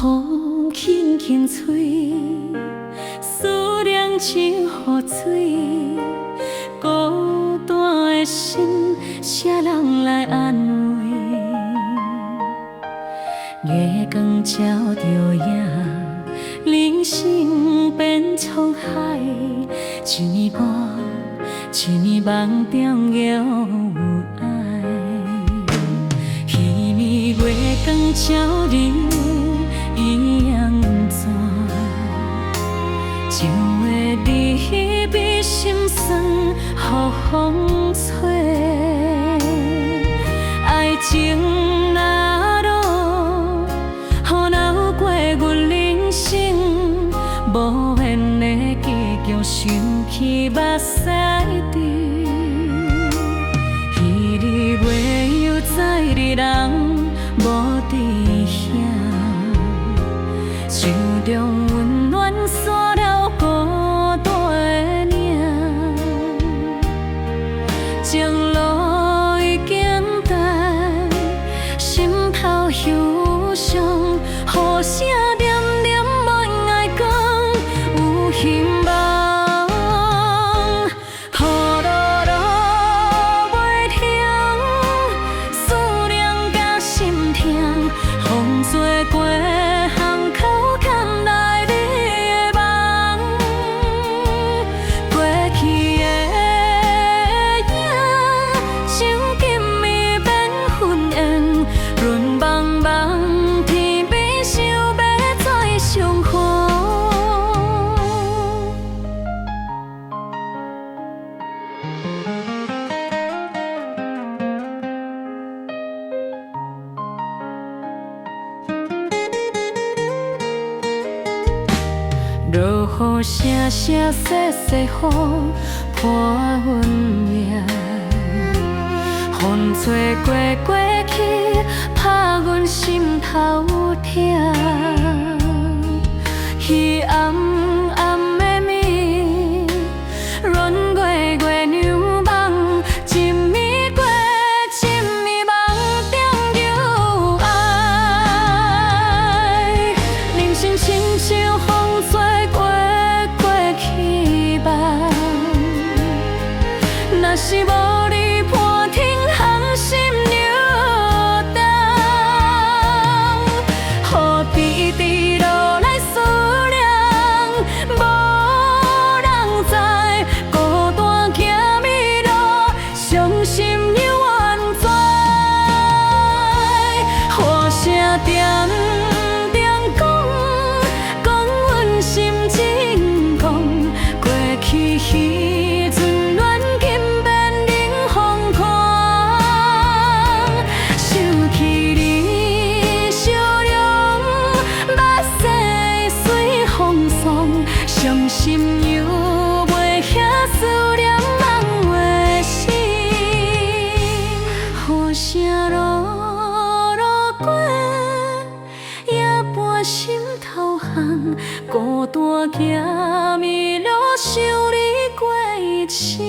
风轻轻吹，思念像雨水，孤单的心，谁人来安慰？月光照着影，人生变沧海，一年半，一年梦中犹有爱。彼年月光照你。伊样怎？就会离别心酸，予风吹。爱情若路，予流过阮人生，无缘的结局，想起目屎滴。彼日月又在日人无伫遐。手中温暖散了孤单的影，情路已经淡，心头忧伤，雨声点点无爱讲有希望。雨落落袂停，思念甲心痛，风吹过。落雨声声细细雨，伴阮命。风吹过过去，拍阮心头疼。彼暗暗的暝，润月月娘梦，一暝过一暝梦中有爱。人生亲像风吹。若是无你伴天寒心流动，何必伫落来思念？无人知，孤单行迷路，伤心又怨哉。雨声点点讲，讲阮心情狂，过去彼阵。伤心又袂遐思念梦话死，雨声落落过，也伴心头寒，孤单行迷路，想你过一生。